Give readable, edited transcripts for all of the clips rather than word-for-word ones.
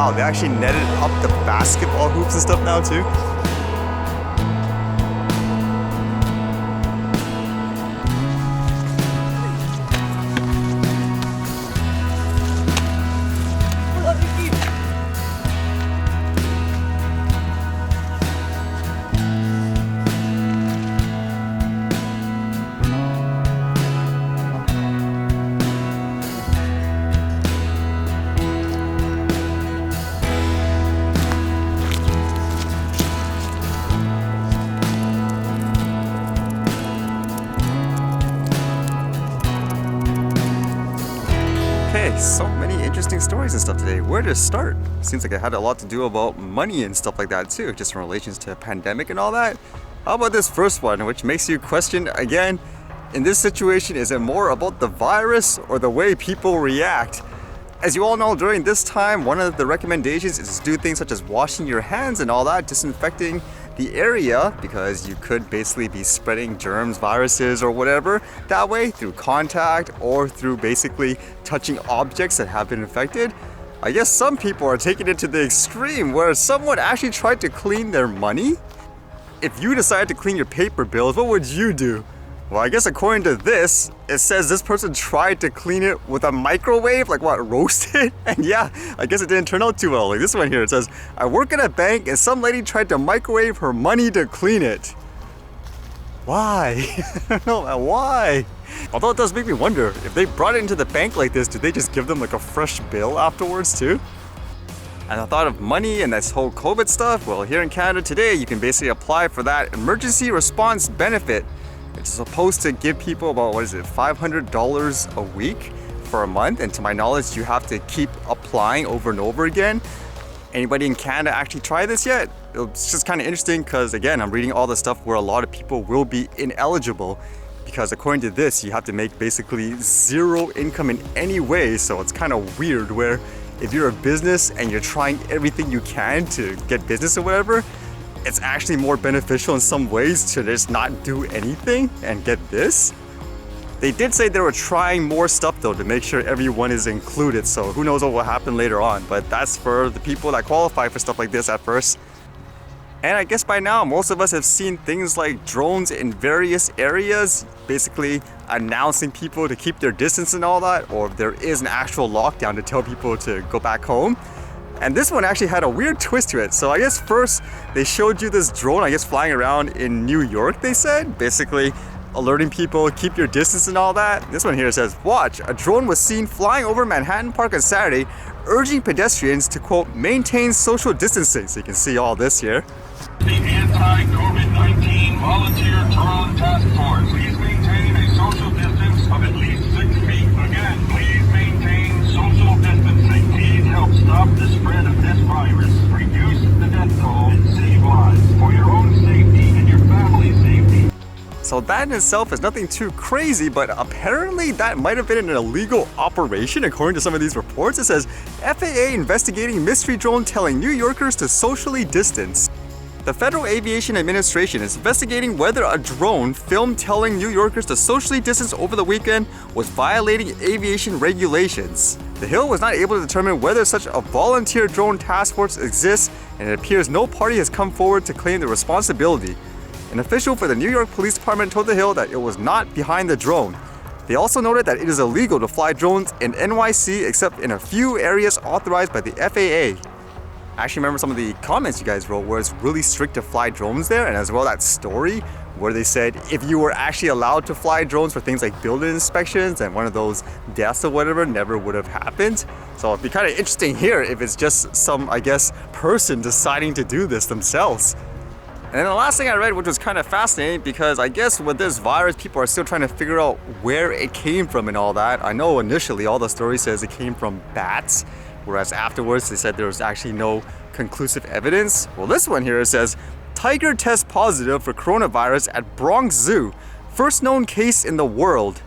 wow, they actually netted up the basketball hoops and stuff now too. Okay, so many interesting stories and stuff today. Where to start? Seems like it had a lot to do about money and stuff like that too, just in relations to pandemic and all that. How about this first one, which makes you question again, in this situation, is it more about the virus or the way people react? As you all know, during this time, one of the recommendations is to do things such as washing your hands and all that, disinfecting the area, because you could basically be spreading germs, viruses, or whatever that way through contact or through basically touching objects that have been infected. I guess some people are taking it to the extreme where someone actually tried to clean their money. If you decided to clean your paper bills, what would you do? Well, I guess according to this, it says this person tried to clean it with a microwave, like what, roast it? And yeah, I guess it didn't turn out too well. Like this one here, it says, I work at a bank and some lady tried to microwave her money to clean it. Why? I don't know, why? Although it does make me wonder, if they brought it into the bank like this, did they just give them like a fresh bill afterwards too? And I thought of money and this whole COVID stuff. Well, here in Canada today, you can basically apply for that emergency response benefit. It's supposed to give people about, $500 a week for a month. And to my knowledge, you have to keep applying over and over again. Anybody in Canada actually try this yet? It's just kind of interesting because, again, I'm reading all the stuff where a lot of people will be ineligible because according to this, you have to make basically zero income in any way. So it's kind of weird where if you're a business and you're trying everything you can to get business or whatever, it's actually more beneficial in some ways to just not do anything and get this. They did say they were trying more stuff though to make sure everyone is included, so who knows what will happen later on, but that's for the people that qualify for stuff like this at first. And I guess by now most of us have seen things like drones in various areas, basically announcing people to keep their distance and all that, or if there is an actual lockdown to tell people to go back home. And this one actually had a weird twist to it. So I guess first they showed you this drone, I guess flying around in New York, they said, basically alerting people, keep your distance and all that. This one here says, watch, a drone was seen flying over Manhattan Park on Saturday, urging pedestrians to, quote, maintain social distancing. So you can see all this here. The anti-COVID-19 Volunteer Toronto Task Force, please maintain a social distance of at least 6 feet. Again, please maintain social distancing. Please help stop the spread of this virus, reduce the death toll, and save lives for your own safety and your family's safety. So that in itself is nothing too crazy, but apparently that might have been an illegal operation according to some of these reports. It says, FAA investigating mystery drone telling New Yorkers to socially distance. The Federal Aviation Administration is investigating whether a drone filmed telling New Yorkers to socially distance over the weekend was violating aviation regulations. The Hill was not able to determine whether such a volunteer drone task force exists, and it appears no party has come forward to claim the responsibility. An official for the New York Police Department told the Hill that it was not behind the drone. They also noted that it is illegal to fly drones in NYC except in a few areas authorized by the FAA. I actually remember some of the comments you guys wrote where it's really strict to fly drones there, and as well that story where they said if you were actually allowed to fly drones for things like building inspections and one of those deaths or whatever never would have happened. So it'd be kind of interesting here if it's just some, I guess, person deciding to do this themselves. And then the last thing I read, which was kind of fascinating, because I guess with this virus, people are still trying to figure out where it came from and all that. I know initially all the story says it came from bats, whereas afterwards they said there was actually no conclusive evidence. Well, this one here says, tiger tests positive for coronavirus at Bronx Zoo, first known case in the world.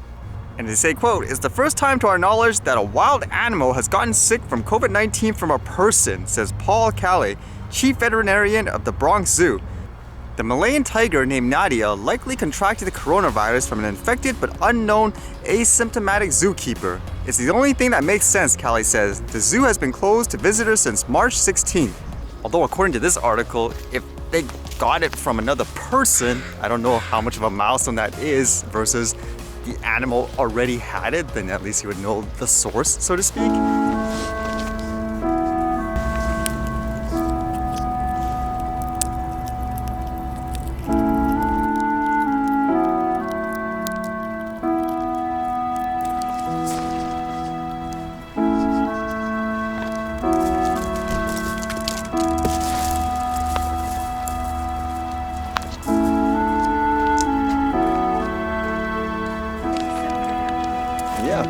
And they say, quote, it's the first time to our knowledge that a wild animal has gotten sick from COVID-19 from a person, says Paul Calais, chief veterinarian of the Bronx Zoo. The Malayan tiger named Nadia likely contracted the coronavirus from an infected but unknown asymptomatic zookeeper. It's the only thing that makes sense, Callie says. The zoo has been closed to visitors since March 16th. Although according to this article, if they got it from another person, I don't know how much of a milestone that is versus the animal already had it, then at least you would know the source, so to speak. Yeah.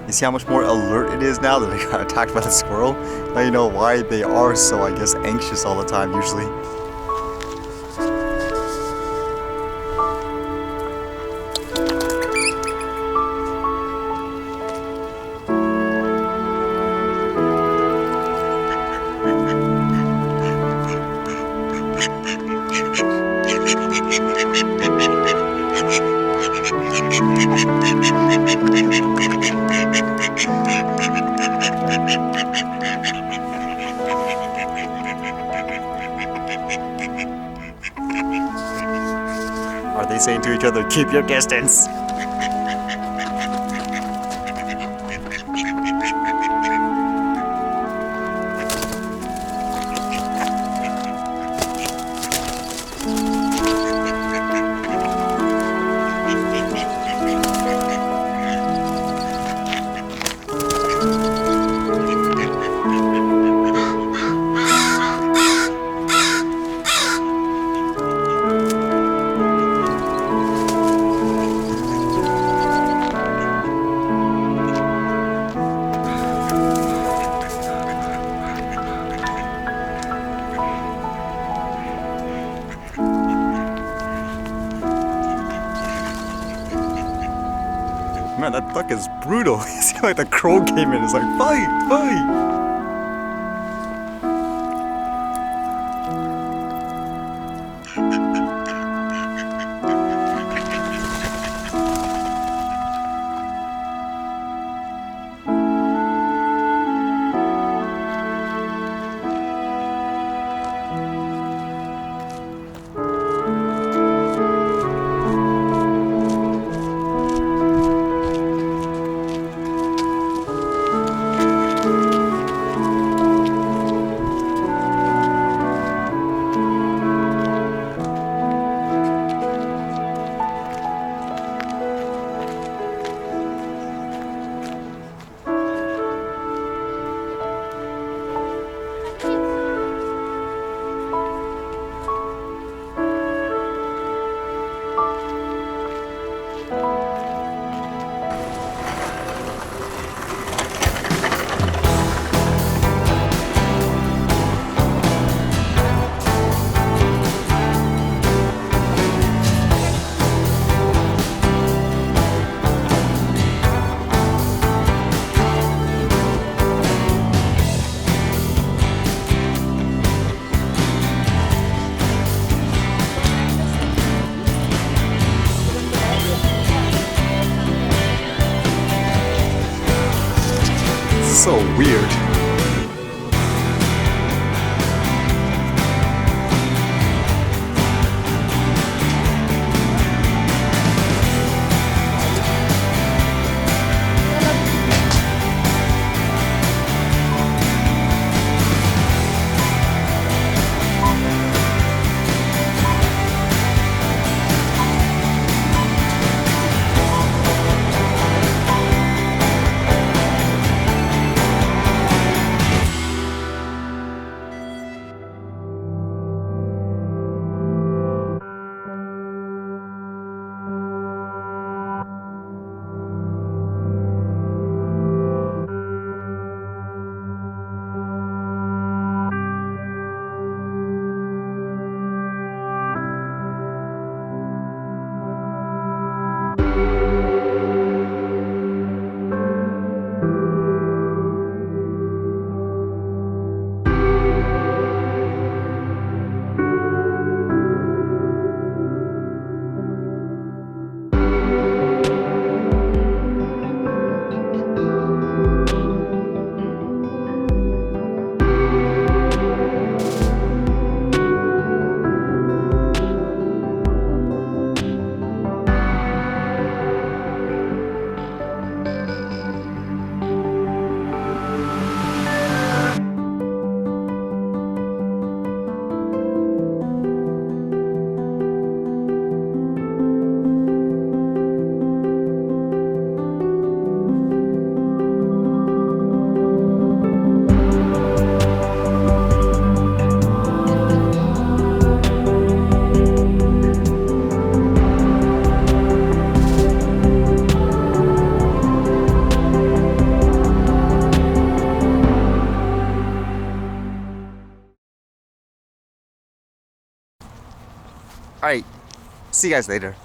You see how much more alert it is now that they got attacked by the squirrel? Now you know why they are so, I guess, anxious all the time usually. Are they saying to each other, keep your distance? Man, that duck is brutal. You see, like the crow came in, it's like, fight, fight! So weird. All right, see you guys later.